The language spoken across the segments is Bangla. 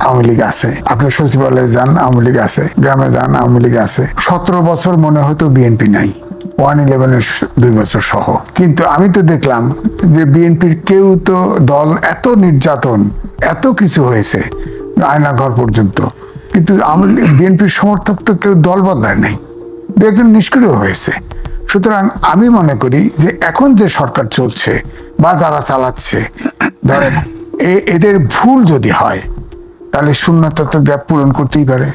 আওয়ামী লীগ আছে, আপনি সচিবালয়ে যান আওয়ামী লীগ আছে, গ্রামে যান আওয়ামী লীগ আছে। 17 বছর মনে হয়তো বিএনপি নাই, 111-এর 2 বছর সহ। কিন্তু আমি তো দেখলাম যে বিএনপির কেউ তো দল এত নির্যাতন, এত কিছু হয়েছে, আয়নাঘর পর্যন্ত, কিন্তু বিএনপির সমর্থক তো কেউ দল বদলায় নাই, দু একজন নিষ্ক্রিয় হয়েছে। সুতরাং আমি মনে করি যে এখন যে সরকার চলছে বা যারা চালাচ্ছে, ধরেন এদের ভুল যদি হয় তাহলে শূন্যতা তো গ্যাপ পূরণ করতেই পারে।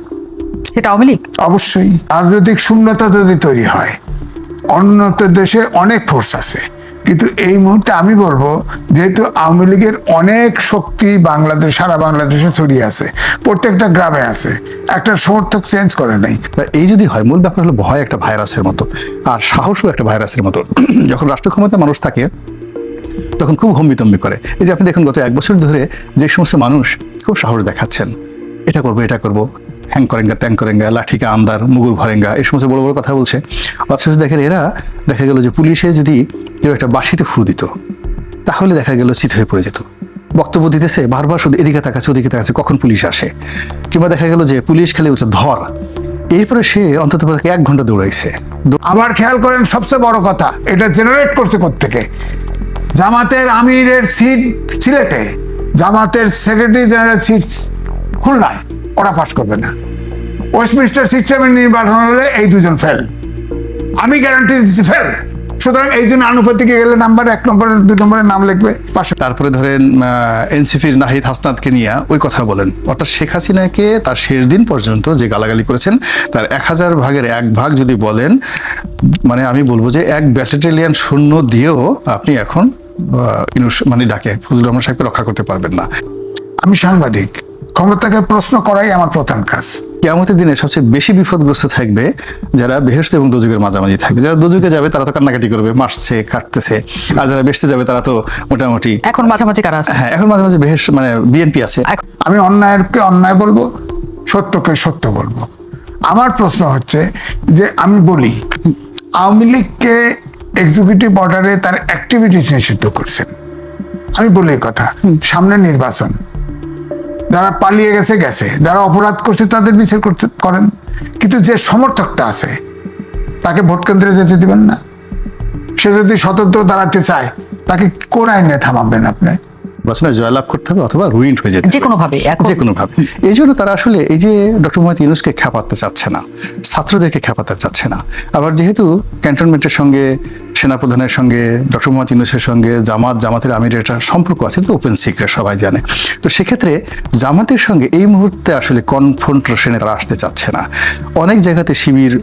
সেটা আওয়ামী লীগ অবশ্যই রাজনৈতিক শূন্যতা যদি তৈরি হয়, উন্নত দেশে অনেক ফোর্স আছে, কিন্তু এই মুহূর্তে আমি বলবো যেহেতু আওয়ামী লীগের অনেক শক্তি বাংলাদেশ, সারা বাংলাদেশে ছড়িয়ে আছে, প্রত্যেকটা গ্রামে আছে, একটা সমর্থক চেঞ্জ করে নাই। এই যদি হয়, মূল ব্যাপার হলো ভয় একটা ভাইরাসের মতো, আর সাহসও একটা ভাইরাসের মতো। যখন রাষ্ট্র ক্ষমতায় মানুষ থাকে তখন খুব হম্বিতম্বি করে। এই যে আপনি দেখুন গত 1 বছর ধরে যে সমস্ত মানুষ খুব সাহস দেখাচ্ছেন, এটা করবো এটা করবো, হ্যাং করেঙ্গা ত্যাং করেঙ্গা, লাঠিকা আন্দার মুগুর ভরেঙ্গা, এই সমস্ত বড় বড় কথা বলছে। অথচ দেখেন এরা, দেখা গেল যে পুলিশে যদি কেউ একটা বাঁশিতে ফু দিত তাহলে দেখা গেল চিত হয়ে পড়ে যেত। বক্তব্য দিতেছে বারবার শুধু এদিকে তাকাচ্ছে ওদিকে তাকাচ্ছে, কখন পুলিশ আসে। কিংবা দেখা গেল যে পুলিশ খেলে বলছে ধর, এরপরে সে অন্তত 1 ঘন্টা দৌড়াইছে। আবার খেয়াল করেন সবচেয়ে বড় কথা, এটা জেনারেট করছে কোত্থেকে? জামাতের আমিরের সিট সিলেটে, জামাতের সেক্রেটারি জেনারেল সিট খুলনায়, ওরা পাস করবে না। ওয়েস্টমিনিস্টার সিস্টেমের নির্বাচন হলে এই দুজন ফেল, আমি গ্যারান্টি দিচ্ছি ফেল। সুতরাং এই জন্য আনুপাতিকে গেলে নাম্বার 1 নম্বরের 2 নম্বরের নাম লিখবে পাশে। তারপরে ধরেন এনসিপির নাহিদ হাসনাতকে নিয়ে ওই কথা বলেন, অর্থাৎ শেখ হাসিনাকে তার শেষ দিন পর্যন্ত যে গালাগালি করেছেন তার 1000 ভাগের 1 ভাগ যদি বলেন, মানে আমি বলবো যে 1 ব্যাটালিয়ন সৈন্য দিয়েও আপনি এখন মানে ডাকে ফজলুর রহমান সাহেবকে রক্ষা করতে পারবেন না। আমি সাংবাদিক, ক্ষমতাকে প্রশ্ন করাই আমার প্রধান কাজ। কিয়ামতের দিনে সবচেয়ে বেশি বিপদগ্রস্ত থাকবে যারা বেহেশত এবং দোজখের মাঝামাঝি থাকবে। যারা দোজখে যাবে তারা তো কান্নাকাটি করবে, মারছে কাটতেছে, আর যারা বেহেশতে যাবে তারা তো মোটামুটি এখন মাঝামাঝি কারা আছে। হ্যাঁ, এখন মাঝে মাঝে বেহেশত মানে বিএনপি আছে। আমি অন্যায়কে অন্যায় বলবো, সত্যকে সত্য বলবো। আমার প্রশ্ন হচ্ছে যে আমি বলি আওয়ামী লীগকে এক্সিকিউটিভ অর্ডারে তার অ্যাক্টিভিটিস নিষিদ্ধ করছেন। আমি বলি এই কথা, সামনে নির্বাচন, যারা পালিয়ে গেছে গেছে, যারা অপরাধ করছে তাদের বিচার করেন, কিন্তু যে সমর্থকটা আছে তাকে ভোট কেন্দ্রে যেতে দিবেন না। সে যদি স্বতন্ত্র দাঁড়াতে চায় তাকে কোন আইনে থামাবেন আপনি? নির্বাচনে জয়লাভ করতে হবে অথবা রুইন্ড হয়ে যেতে হবে, যে কোনো ভাবে। এই জন্য তারা আসলে এই যে ডক্টর মোহাম্মদ ইউনূসকে খেপাতে চাচ্ছে না, ছাত্রদেরকে খেপাতে চাচ্ছে না। আবার যেহেতু ক্যান্টনমেন্টের সঙ্গে, সেনাপ্রধানের সঙ্গে, ডক্টর মোহাম্মদ ইউনূসের সঙ্গে জামাতের আমিরের একটা সম্পর্ক আছে, তো ওপেন সিক্রেট, সবাই জানে। তো সেক্ষেত্রে জামাতের সঙ্গে এই মুহূর্তে আসলে কনফ্রন্টেশনে তারা আসতে চাচ্ছে না। অনেক জায়গাতে শিবির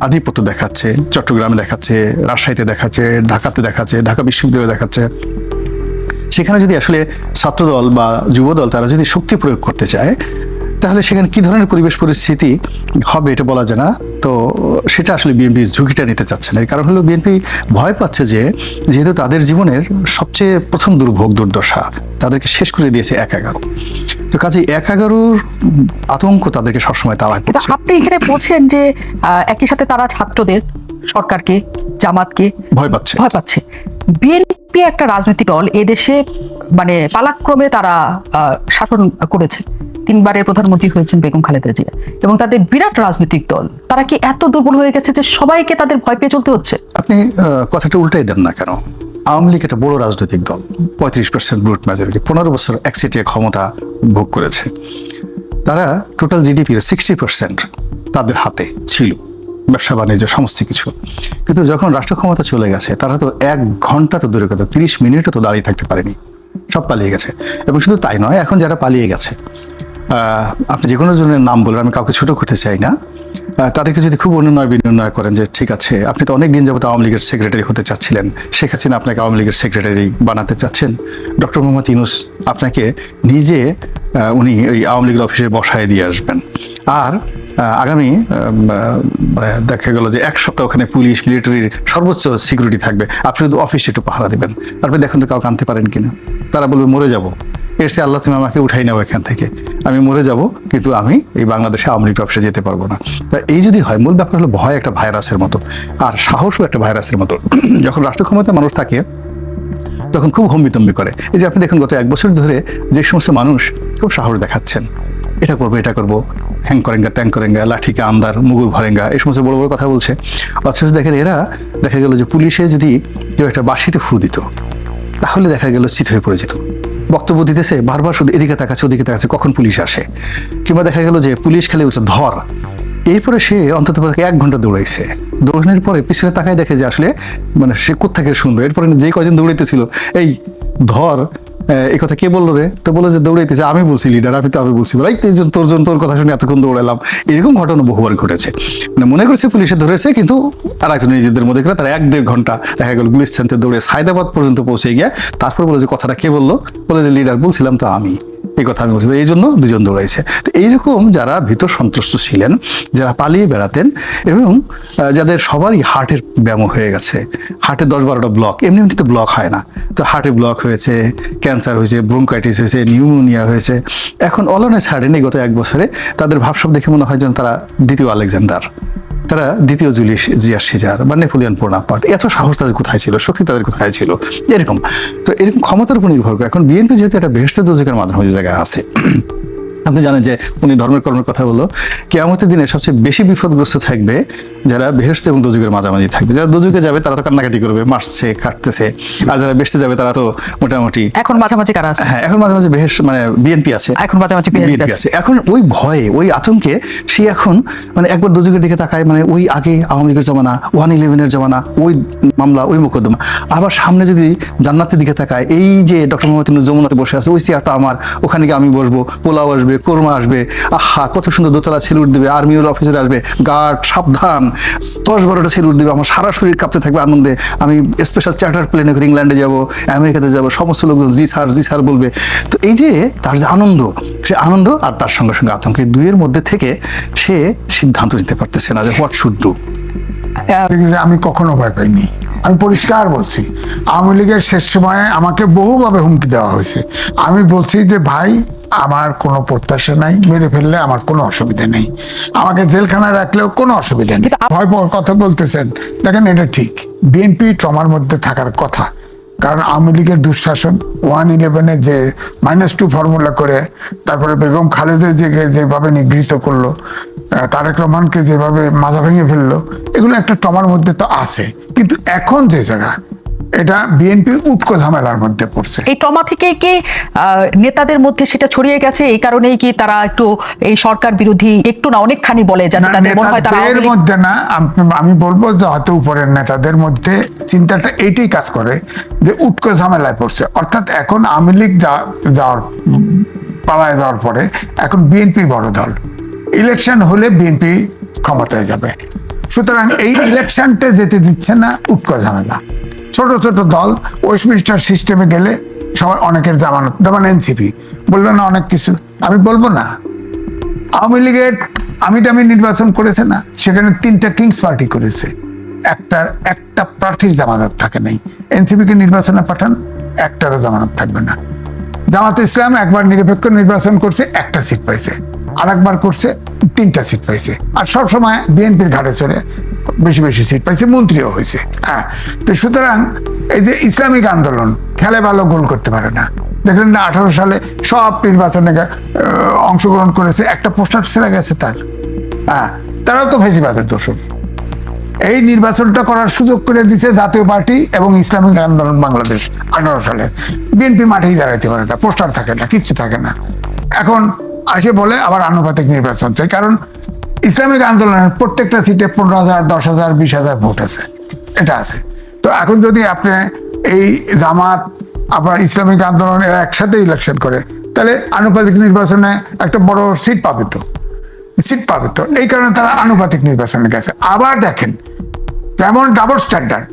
আধিপত্য দেখাচ্ছে, চট্টগ্রামে দেখাচ্ছে, রাজশাহীতে দেখাচ্ছে, ঢাকাতে দেখাচ্ছে, ঢাকা বিশ্ববিদ্যালয়ে দেখাচ্ছে। সেখানে যদি আসলে ছাত্রদল বা যুবদল তারা যদি শক্তি প্রয়োগ করতে চায় তাহলে সেখানে কি ধরনের পরিবেশ পরিস্থিতি হবে এটা বলা যায় না। তো সেটা আসলে বিএনপি ঝুঁকিটা নিতে চাচ্ছে না। কারণ হলো বিএনপি ভয় পাচ্ছে যে যেহেতু তাদের জীবনের সবচেয়ে প্রথম দুর্ভোগ দুর্দশা তাদেরকে শেষ করে দিয়েছে 1/11, তো কাজে 1/11-র আতঙ্ক তাদেরকে সবসময় তাড়া করছে। আপনি এখানে বলছেন যে একই সাথে তারা ছাত্রদের, সরকারকে, জামাতকে ভয় পাচ্ছে। বিএনপি একটা রাজনৈতিক দল, এদেশে মানে পালাক্রমে তারা শাসন করেছে, 3 বারের প্রধানমন্ত্রী হয়েছেন বেগম খালেদা জিয়া, এবং তাদের বিরাট রাজনৈতিক দল, তারা কি এত দুর্বল হয়ে গেছে যে সবাইকে তাদের ভয় পেয়ে চলতে হচ্ছে? আপনি কথাটা উল্টাই দেন না কেন? আওয়ামী লীগ একটা বড় রাজনৈতিক দল, 35% ভোট মেজরিটি, 15 বছর একচেটিয়া ক্ষমতা ভোগ করেছে। তারা টোটাল জিডিপির 60% তাদের হাতে ছিল, ব্যবসা বাণিজ্য সমস্ত কিছু। কিন্তু যখন রাষ্ট্র ক্ষমতা চলে গেছে তারা তো 1 ঘন্টা তো দূরে কথা, 30 মিনিটও তো দাঁড়িয়ে থাকতে পারেনি, সব পালিয়ে গেছে। এবং শুধু তাই নয়, এখন যারা পালিয়ে গেছে, আপনি যে কোনো জনের নাম বলেন, আমি কাউকে ছোট করতে চাই না, তাদেরকে যদি খুব অনুনয় বিনয় করেন যে ঠিক আছে আপনি তো অনেক দিন যাবত আওয়ামী লীগের সেক্রেটারি হতে চাচ্ছিলেন, শেখ হাসিনা আপনাকে আওয়ামী লীগের সেক্রেটারি বানাতে চাচ্ছেন, ডক্টর মোহাম্মদ ইউনূস আপনাকে নিজে উনি ওই আওয়ামী লীগের অফিসে বসায় দিয়ে আসবেন, আর আগামী দেখা গেল যে 1 সপ্তাহ ওখানে পুলিশ মিলিটারির সর্বোচ্চ সিকিউরিটি থাকবে, আপনি শুধু অফিসে একটু পাহারা দেবেন। তারপরে দেখুন তো কাউকে আনতে পারেন কিনা। তারা বলবে মরে যাব, এর চেয়ে আল্লাহ তুমি আমাকে উঠাই নাও এখান থেকে, আমি মরে যাব, কিন্তু আমি এই বাংলাদেশে আওয়ামী লীগ অফিসে যেতে পারবো না। তা এই যদি হয়, মূল ব্যাপার হলো ভয় একটা ভাইরাসের মতো, আর সাহসও একটা ভাইরাসের মতো। যখন রাষ্ট্র ক্ষমতায় মানুষ থাকে তখন খুব হম্বিতম্বি করে। এই যে আপনি দেখুন গত 1 বছর ধরে যে সমস্ত মানুষ খুব সাহস দেখাচ্ছেন, এটা করবো হ্যাং করেঙ্গা ট্যাং করেঙ্গা লাঠিকে আন্দার মুগুর ভরেঙ্গা এই সমস্ত বড় বড় কথা বলছে। অথচ দেখেন এরা দেখা গেল যে পুলিশে যদি কেউ একটা বাঁশিতে ফু দিত তাহলে দেখা গেল চিত হয়ে পড়ে যেত। বক্তব্য দিতেছে বারবার শুধু এদিকে তাকাচ্ছে ওদিকে তাকাচ্ছে কখন পুলিশ আসে, কিংবা দেখা গেল যে পুলিশ খেলে বলছে ধর, এরপরে সে অন্তত 1 ঘন্টা দৌড়াইছে, দৌড়ানোর পরে পিছনে তাকায় দেখে যে আসলে মানে সে কোত্থেকে শুনলো। এরপরে যে কয়জন দৌড়াইতেছিল এই ধর এই কথা কে বললো রে, তো বলো যে দৌড়াইতেছে আমি বলছি লিডার, আমি বলছি এই তোর কথা শুনে এতক্ষণ দৌড়ালাম। এরকম ঘটনা বহুবার ঘটেছে। মানে মনে করছে পুলিশে ধরেছে, কিন্তু আর একজন নিজেদের মধ্যে করে তারা 1-1.5 ঘন্টা দেখা গেল গুলিস্তানতে দৌড়ে সায়দাবাদ পর্যন্ত পৌঁছে গিয়ে তারপর বলে যে কথাটা কে বললো, বলে যে লিডার বলছিলাম তো আমি, এই কথা আমি বলছি, এই জন্য 2 জন দৌড়াইছে। তো এইরকম যারা ভীত সন্ত্রস্ত ছিলেন, যারা পালিয়ে বেড়াতেন এবং যাদের সবারই হার্টের ব্যায়াম হয়ে গেছে, হার্টে 10-12টা ব্লক, এমনিতে ব্লক হয় না, তো হার্টে ব্লক হয়েছে, ক্যান্সার হয়েছে, ব্রঙ্কাইটিস হয়েছে, নিউমোনিয়া হয়েছে, এখন অল অন এ সাডেন গত 1 বছরে তাদের ভাবসাব দেখে মনে হয় যেন তারা দ্বিতীয় আলেকজান্ডার, তারা দ্বিতীয় জুলিয়াস সিজার বা নেপোলিয়ন বোনাপার্ট। এত সাহস তাদের কোথায় ছিল, শক্তি তাদের কোথায় ছিল, এরকম। তো এরকম ক্ষমতার উপর নির্ভর করে এখন বিএনপি যেহেতু একটা বেহেশতে দোজখের মাঝামাঝি জায়গায় আছে। আপনি জানেন যে উনি ধর্মের কর্মের কথা বললো, কিয়ামতের দিনে সবচেয়ে বেশি বিপদগ্রস্ত থাকবে যারা বেহেশত এবং দোজখের মাঝামাঝি থাকবে। যারা দোজখে যাবে তারা তো কান্নাকাটি করবে, মারছে কাটতেছে, আর যারা বেহেশতে যাবে তারা তো মোটামুটি এখন মাঝামাঝি কারা আছে? হ্যাঁ, এখন মাঝামাঝি বেহেশত মানে বিএনপি আছে, এখন মাঝামাঝি বিএনপি আছে। এখন ওই ভয়ে ওই আতঙ্কে সে এখন মানে একবার দোজখের দিকে তাকায়, মানে ওই আগে আওয়ামী লীগের জমানা, 1/11-এর জমানা, ওই মামলা ওই মোকদ্দমা, আবার সামনে যদি জান্নাতের দিকে তাকায়, এই যে ডক্টর মোহাম্মদ ইউনূস যমুনাতে বসে আছে, ওই চেয়ারটা আমার, ওখানে গিয়ে আমি বসবো, পোলাও আসবে, কোরমা আসবে, আহা কত সুন্দর দোতলা সেলুট দিবে, আর্মির অফিসার আসবে, গার্ড সাবধান 10-12টা সেলুট দিবে, আমার সারা শরীর কাঁপতে থাকবে আনন্দে, আমি স্পেশাল চার্টার প্লেনে করে ইংল্যান্ডে যাব, আমেরিকাতে যাব, সমস্ত লোকজন জি স্যার বলবে। তো এই যে তার যে আনন্দ, সে আনন্দ আর তার সঙ্গে সঙ্গে আতঙ্ক, এই দুইয়ের মধ্যে থেকে সে সিদ্ধান্ত নিতে পারতেছে না যে হোয়াট শুড ডু। আমি কখনো ভয় পাইনি, আমি পরিষ্কার বলছি। আওয়ামী লীগের শেষ সময়ে আমাকে বহুভাবে হুমকি দেওয়া হয়েছে। আমি বলছি যে ভাই আমার কোনো প্রত্যাশা নাই, মেরে ফেললে আমার কোনো অসুবিধা নেই, আমাকে জেলখানায় রাখলেও কোনো অসুবিধা নেই। ভয় পাওয়ার কথা বলতেছেন, দেখেন এটা ঠিক, বিএনপি ট্রমার মধ্যে থাকার কথা। কারণ আওয়ামী লীগের দুঃশাসন, 1/11-এ যে -2 ফর্মুলা করে তারপরে বেগম খালেদা যেভাবে নিগৃহীত করলো, তারেক রহমানকে যেভাবে মাজা ভেঙে ফেললো, এগুলো একটা ট্রমার মধ্যে তো আছে। কিন্তু এখন যে জায়গা, এটা বিএনপি উটকো ঝামেলার মধ্যে পড়ছে। এই ট্রমা থেকে কি নেতাদের মধ্যে সেটা ছড়িয়ে গেছে? এই কারণেই কি তারা একটু এই সরকার বিরোধী একটু না অনেকখানি বলে, যাতে তাদের মনে হয় তারা নেতাদের মধ্যে না, আমি বলবো যে হয়তো উপরের নেতাদের মধ্যে চিন্তাটা এইটাই কাজ করে যে উটকো ঝামেলায় পড়ছে। অর্থাৎ এখন আওয়ামী লীগ পালায় যাওয়ার পরে এখন বিএনপি বড় দল, ইলেকশন হলে বিএনপি ক্ষমতায় যাবে, সুতরাং এই ইলেকশনটা যেতে দিচ্ছে না উটকো ঝামেলা। ছোট ছোট দল ওয়েস্টমিনিস্টার সিস্টেমে গেলে সবার অনেকের জামানত, যেমন এনসিপি বললো না অনেক কিছু, আমি বলবো না। আওয়ামী লীগের আমি নির্বাচন করেছে না, সেখানে 3টা কিংস পার্টি করেছে, একটা প্রার্থীর জামানত থাকে নাই। এনসিপিকে নির্বাচনে পাঠান, একটারও জামানত থাকবে না। জামাতে ইসলাম একবার নিরপেক্ষ নির্বাচন করছে, 1টা সিট পাইছে, আর একবার করছে 3টা সিট পাইছে, আর সবসময় বিএনপির ঘাড়ে চড়ে বেশি সিট পাইছে, মন্ত্রীও হয়েছে। হ্যাঁ, তো সুতরাং এই যে ইসলামিক আন্দোলন খেলে ভালো গোল করতে পারে না, দেখলেন না 18 সালে সব নির্বাচনে অংশগ্রহণ করেছে, একটা পোস্টার ছেড়ে গেছে তার। হ্যাঁ, তারাও তো ফেসিবাদের দোষক। এই নির্বাচনটা করার সুযোগ করে দিচ্ছে জাতীয় পার্টি এবং ইসলামিক আন্দোলন বাংলাদেশ 18 সালে। বিএনপি মাঠেই দাঁড়াইতে পারে না, পোস্টার থাকে না, কিচ্ছু থাকে না। এখন আসে বলে আবার আনুপাতিক নির্বাচন চাই, কারণ ইসলামিক আন্দোলনের প্রত্যেকটা সিটে 15,000, 10,000, 20,000 ভোট আছে, এটা আছে। তো এখন যদি আপনি এই জামাত আবার ইসলামিক আন্দোলন এরা একসাথে ইলেকশন করে, তাহলে আনুপাতিক নির্বাচনে একটা বড় সিট পাবে তো, এই কারণে তারা আনুপাতিক নির্বাচনে গেছে। আবার দেখেন কেমন ডাবল স্ট্যান্ডার্ড,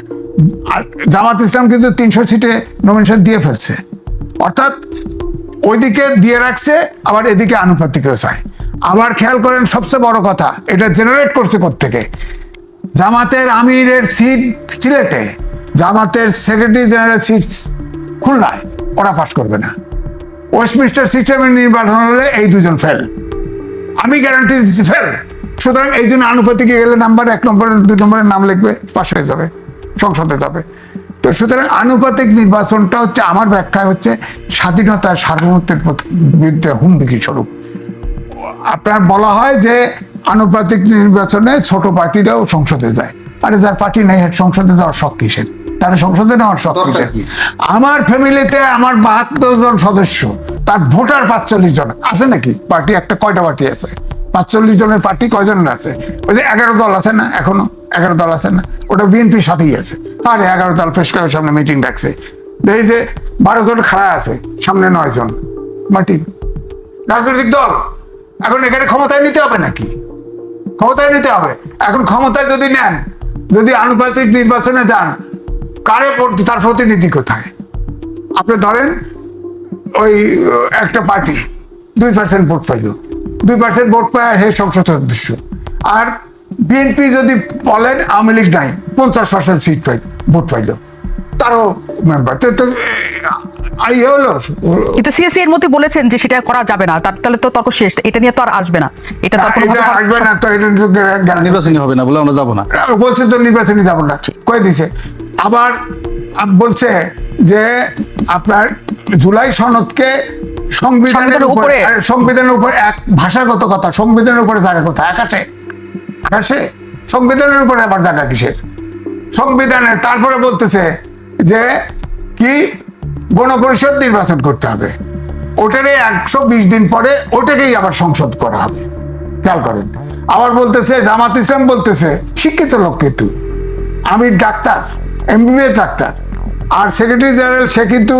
জামাত ইসলাম কিন্তু 300 সিটে নমিনেশন দিয়ে ফেলছে, অর্থাৎ ওইদিকে দিয়ে রাখছে, আবার এদিকে আনুপাতিকও চায়। আবার খেয়াল করেন সবচেয়ে বড় কথা, এটা জেনারেট করছে কোত্থেকে? জামাতের আমিরের সিট সিলেটে, জামাতের সেক্রেটারি জেনারেল সিট খুলনায়, ওরা পাস করবে না। ওয়েস্টমিনিস্টার সিস্টেমে নির্বাচন হলে এই 2 জন ফেল, আমি গ্যারান্টি দিচ্ছি ফেল। সুতরাং এই জন্য আনুপাতিকে গেলে নাম্বার 1 নম্বরের 2 নম্বরের নাম লিখবে, পাস হয়ে যাবে, সংসদে যাবে। তো সুতরাং আনুপাতিক নির্বাচনটা হচ্ছে, আমার ব্যাখ্যা হচ্ছে স্বাধীনতা সার্বভৌমত্বের বিরুদ্ধে হুমকি স্বরূপ। আপনার বলা হয় যে আনুপাতিক নির্বাচনে ছোট পার্টিরাও সংসদে যায়। আরে যার পার্টি নাই সংসদে যাওয়ার শখ কিসের? তার সংসদে নেওয়ার শখ কিসের? আমার ফ্যামিলিতে আমার 72 জন সদস্য, তার ভোটার 45 জন আছে নাকি? পার্টি একটা কয়টা পার্টি আছে? 45 জনের পার্টি কয়জন আছে? ওই যে 11 দল আছে না, এখনো 11 দল আছে না, ওটা বিএনপির সাথেই আছে। আরে 11 দল প্রেস ক্লাবের সামনে মিটিং ডাকছে, এই যে 12 জন খাড়া আছে, সামনে 9 জন মিটিং। রাজনৈতিক দল এখন এখানে ক্ষমতায় নিতে হবে নাকি? ক্ষমতায় নিতে হবে। এখন ক্ষমতায় যদি নেন, যদি আনুপাতিক নির্বাচনে যান, কারে ভোট, তার প্রতিনিধি কোথায়? আপনি ধরেন ওই একটা পার্টি 2% ভোট পাইল, 2% ভোট পায় হে সংসদ সদস্য। আর বিএনপি যদি বলেন আওয়ামী লীগ নাই, 50% সিট পাইল, ভোট পাইল, তারও মেম্বার তো হলো। কিন্তু সিএসি এর মধ্যে বলেছেন যে সেটা করা যাবে না, তাহলে তো তর্ক শেষ, এটা নিয়ে তো আর আসবে না, এটা তো আসবে না, তো এটা নির্বাচনী হবে না বলে আমরা যাবো না বলছে, তো নির্বাচনী যাবো না কয়ে দিছে। আবার বলছে যে আপনার জুলাই সনদকে সংবিধানের উপরে, সংবিধানের উপর এক ভাষাগত কথা, সংবিধানের উপরে জায়গা কোথায়? আকাশে, আকাশে সংবিধানের উপরে আবার জায়গা কিসের? সংবিধানের। তারপরে বলতেছে যে কি গণপরিষদ নির্বাচন করতে হবে, ওটারে 120 দিন পরে ওটাকেই আবার সংসদ করা হবে। খেয়াল করেন। আবার বলতেছে জামাত ইসলাম বলতেছে, শিক্ষিত লোক কিন্তু, আমি ডাক্তার, এমবিবিএস ডাক্তার, আর সেক্রেটারি জেনারেল সে কিন্তু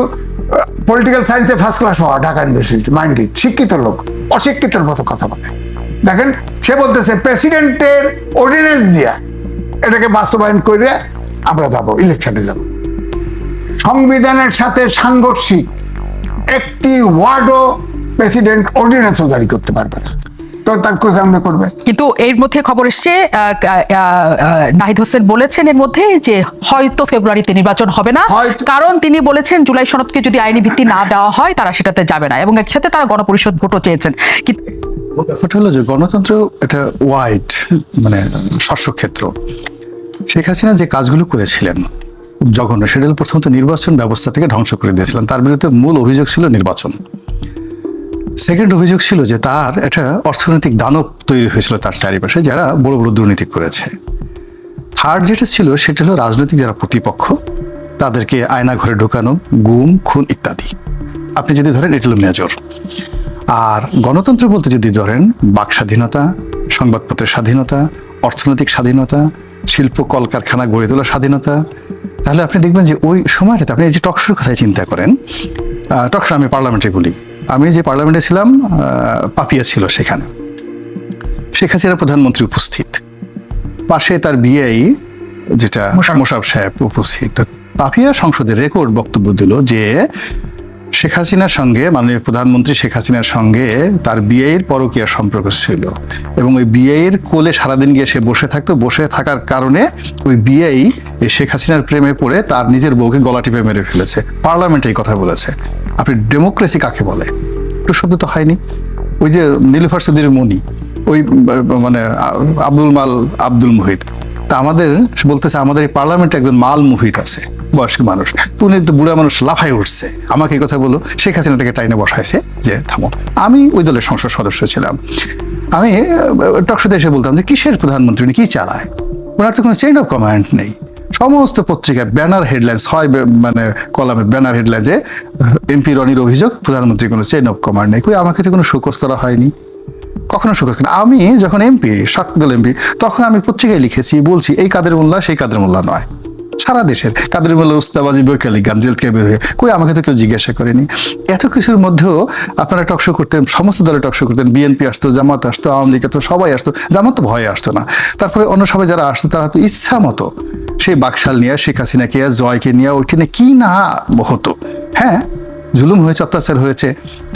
পলিটিক্যাল সায়েন্সে ফার্স্ট ক্লাস হওয়া, ঢাকা ইউনিভার্সিটি, মাইন্ডেড, শিক্ষিত লোক, অশিক্ষিতর মতো কথা বলে। দেখেন, সে বলতেছে প্রেসিডেন্টের অর্ডিন্যান্স দিয়া এটাকে বাস্তবায়ন করে আমরা যাবো, ইলেকশনে যাব। সংবিধানের সাথে সাংঘর্ষিক একটি ওয়ার্ডও প্রেসিডেন্ট অর্ডিন্যান্সও জারি করতে পারবে না, তো তার কামনা করবে। কিন্তু এর মধ্যে খবর এসছে, নাহিদ হোসেন বলেছেন এর মধ্যে যে হয়তো ফেব্রুয়ারিতে নির্বাচন হবে না, কারণ তিনি বলেছেন জুলাই সনদকে যদি আইনি ভিত্তি না দেওয়া হয় তারা সেটাতে যাবে না, এবং একসাথে তারা গণপরিষদ ভোটও চেয়েছেন। ব্যাপারটা হলো যে গণতন্ত্র এটা ওয়াইড, মানে শস্যক্ষেত্র। শেখ হাসিনা যে কাজগুলো করেছিলেন জঘন্য, সেটা প্রথমত নির্বাচন ব্যবস্থা থেকে ধ্বংস করে দিয়েছিলেন। তার বিরুদ্ধে মূল অভিযোগ ছিল নির্বাচন। সেকেন্ড অভিযোগ ছিল যে তার একটা অর্থনৈতিক দানব তৈরি হয়েছিল তার চারিপাশে, যারা বড় বড় দুর্নীতি করেছে। থার্ড যেটা ছিল সেটা হলো রাজনৈতিক যারা প্রতিপক্ষ তাদেরকে আয়না ঘরে ঢোকানো, গুম খুন ইত্যাদি। আপনি যদি ধরেন এটা হলো মেজর। আর গণতন্ত্র বলতে যদি ধরেন বাক স্বাধীনতা, সংবাদপত্রের স্বাধীনতা, অর্থনৈতিক স্বাধীনতা, শিল্প কলকারখানা গড়ে তোলার স্বাধীনতা, তাহলে আপনি দেখবেন যে ওই সময়টাতে আপনি এই যে টকশোর কথাই চিন্তা করেন। টকশো আমি পার্লামেন্টে বলি, আমি যে পার্লামেন্টে ছিলাম পাপিয়া ছিল সেখানে, শেখ হাসিনা প্রধানমন্ত্রী উপস্থিত, পাশে তার বিআই যেটা মোশাররফ সাহেব উপস্থিত। পাপিয়া সংসদের রেকর্ড বক্তব্য দিল যে শেখ হাসিনার সঙ্গে, মাননীয় প্রধানমন্ত্রী শেখ হাসিনার সঙ্গে তার বিয়ের পরকীয়া সম্পর্ক ছিল, এবং ওই বিয়ের কোলে সারাদিন গিয়ে সে বসে থাকতো। বসে থাকার কারণে ওই বিয়েই এই শেখ হাসিনার প্রেমে পড়ে তার নিজের বউকে গলা টিপে মেরে ফেলেছে। পার্লামেন্টে এই কথা বলেছে। আপনি ডেমোক্রেসি কাকে বলে? একটু শব্দ তো হয়নি। ওই যে নীলুফার চৌধুরীর মনি, ওই মানে আব্দুল মুহিত, তা আমাদের বলতেছে আমাদের এই পার্লামেন্টে একজন মাল মুহিত আছে, বয়স্ক মানুষ, উনি একটু বুড়া মানুষ লাফাই উঠছে, আমাকে এই কথা বলো, শেখ হাসিনা থেকে টাইনে বসাইছে যে থামো। আমি ওই দলের সংসদ সদস্য ছিলাম, আমি টকশোতে এসে বলতাম যে কিসের প্রধানমন্ত্রী, উনি কি চালায়, ওনার তো কোনো চেইন অফ কমান্ড নেই। সমস্ত পত্রিকায় ব্যানার হেডলাইন্স হয়, মানে কলামে ব্যানার হেডলাইন যে এমপি রনির অভিযোগ প্রধানমন্ত্রীর কোনো চেইন অফ কমান্ড নেই। কই, আমাকে তো কোনো শোকজ করা হয়নি, কখনো শোকজ করা। আমি যখন এমপি, শাসক দল এমপি, তখন আমি পত্রিকায় লিখেছি, বলছি এই কাদের মোল্লা সেই কাদের মোল্লা নয়। সারা দেশের কাদের মোল্লার উস্তাবাজি বৈকালিক গান জেল থেকে বের হয়ে, কই আমাকে তো কেউ জিজ্ঞাসা করেনি। এত কিছুর মধ্যেও আপনারা টকশো করতেন, সমস্ত দলে টকশো করতেন, বিএনপি আসতো, জামাত আসতো, আওয়ামী লীগ আসতো, সবাই আসতো। জামাত তো ভয়ে আসতো না। তারপরে অন্য সবাই যারা আসতো তারা তো ইচ্ছা মতো সেই বাকশাল নিয়ে, শেখ হাসিনাকে, জয়কে নিয়ে, ওইখানে কি না হতো। হ্যাঁ, জুলুম হয়েছে, অত্যাচার হয়েছে,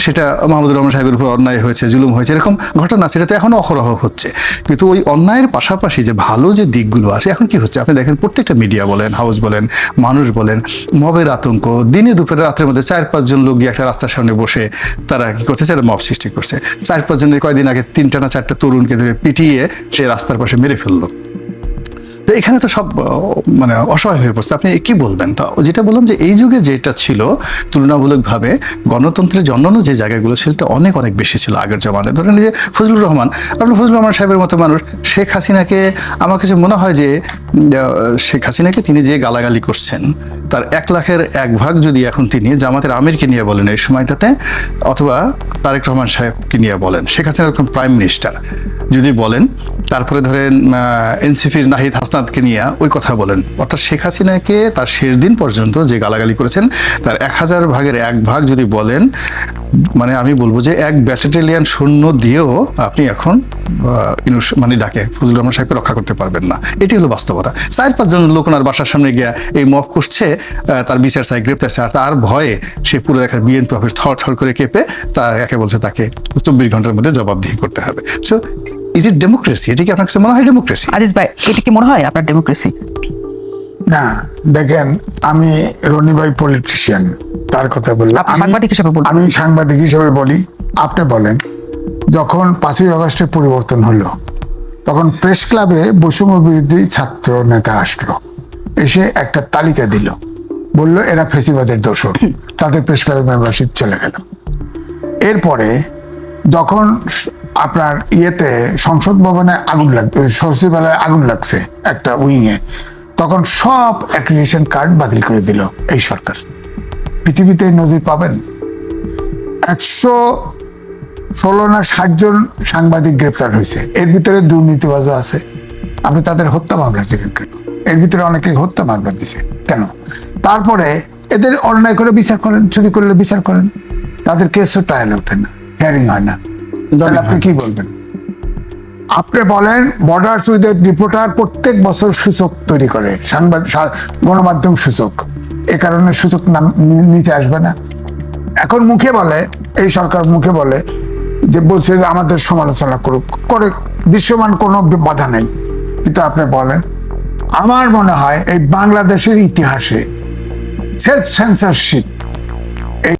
সেটা মাহমুদুর রহমান সাহেবের উপর অন্যায় হয়েছে, জুলুম হয়েছে, এরকম ঘটনা সেটা তো এখনো অহরহ হচ্ছে। কিন্তু ওই অন্যায়ের পাশাপাশি যে ভালো যে দিকগুলো আছে, এখন কি হচ্ছে আপনি দেখেন, প্রত্যেকটা মিডিয়া বলেন, হাউস বলেন, মানুষ বলেন, মবের আতঙ্ক, দিনে দুপুরে রাতের মধ্যে 4-5 জন লোক গিয়ে একটা রাস্তার সামনে বসে তারা কি করতেছে, একটা মব সৃষ্টি করছে। 4-5 জনের কয়দিন আগে 3টা না 4টা তরুণকে ধরে পিটিয়ে সে রাস্তার পাশে মেরে ফেললো। তো এখানে তো সব মানে অসহায় হয়ে পড়ছে। আপনি কি বলবেন? তা যেটা বললাম যে এই যুগে যেটা ছিল তুলনামূলকভাবে গণতন্ত্রের জন্য যে জায়গাগুলো ছিল এটা অনেক অনেক বেশি ছিল আগের জমানায়। ধরেন এই যে ফজলুর রহমান, আপনি ফজলুর রহমান সাহেবের মতো মানুষ, শেখ হাসিনাকে আমার কাছে মনে হয় যে শেখ হাসিনাকে তিনি যে গালাগালি করছেন তার 1/1,00,000 যদি এখন তিনি জামাতের আমিরকে নিয়ে বলেন এই সময়টাতে, অথবা তারেক রহমান সাহেবকে নিয়ে বলেন, শেখ হাসিনা এরকম প্রাইম মিনিস্টার যদি বলেন, তারপরে ধরেন এনসিপির নাহিদ হাসনাতকে নিয়ে ওই কথা বলেন, অর্থাৎ শেখ হাসিনাকে তার শেষ দিন পর্যন্ত যে গালাগালি করেছেন তার 1000/1 যদি বলেন, মানে আমি বলবো যে 1 ব্যাটালিয়ন সৈন্য দিয়েও আপনি এখন মানে ডাকে ফজলুর রহমান সাহেবকে রক্ষা করতে পারবেন না। এটি হলো বাস্তবতা। 4-5 জন লোক ওনার বাসার সামনে গিয়ে এই মব করছে, তার বিচার চাই, গ্রেপ্তার চাই, আর তার ভয়ে সে পুরো দেখা বিএনপি অফিস থর করে কেঁপে তার একে বলছে তাকে 24 ঘন্টার মধ্যে জবাবদিহি করতে হবে। So is it democracy? এটা কি আপনার কাছে মনে হয় ডেমোক্রেসি? আজিজ ভাই, এটা কি মনে হয় আপনার ডেমোক্রেসি? না, দেখেন, আমি রনি ভাই পলিটিশিয়ান, তার কথা বললাম। আপনি সাংবাদিক হিসেবে বলুন। আমি সাংবাদিক হিসেবে বলি। আপনি বলেন, যখন 5ই আগস্টের পরিবর্তন হলো তখন প্রেস ক্লাবে বৈষম্য বিরোধী ছাত্র নেতা আসলো, এসে একটা তালিকা দিল, বলল এরা ফেসিবাদের দোষর, তাদের প্রেস ক্লাবের মেম্বারশিপ চলে গেল। এরপরে যখন আপনার ইয়েতে সংসদ ভবনে আগুন লাগছে, সচিবালয়ে আগুন লাগছে একটা উইংয়ে, তখন সব অ্যাক্রিডিটেশন কার্ড বাতিল করে দিল এই সরকার। পৃথিবীতে নজির পাবেন? 116 না 60 জন সাংবাদিক গ্রেপ্তার হয়েছে, এর ভিতরে দুর্নীতিবাজও আছে। আপনি তাদের হত্যা মামলা দিলেন কেন? এর ভিতরে অনেকে হত্যা মামলা দিছে কেন? তারপরে এদের অন্যায় করে বিচার করেন, চুরি করলে বিচার করেন, তাদের কেসও ট্রায়াল ওঠে না, হিয়ারিং হয় না। তাহলে আপনি কি বলবেন? আপনি বলেন বর্ডার উইথ রিপোর্টার প্রত্যেক বছর সূচক তৈরি করে, গণমাধ্যম সূচক, এ কারণে সূচক নাম নিচে আসবে না। এখন মুখে বলে, এই সরকার মুখে বলে যে বলছে যে আমাদের সমালোচনা করুক, করে, দৃশ্যমান কোনো বাধা নেই। কিন্তু আপনি বলেন, আমার মনে হয় এই বাংলাদেশের ইতিহাসে সেলফ সেন্সরশিপ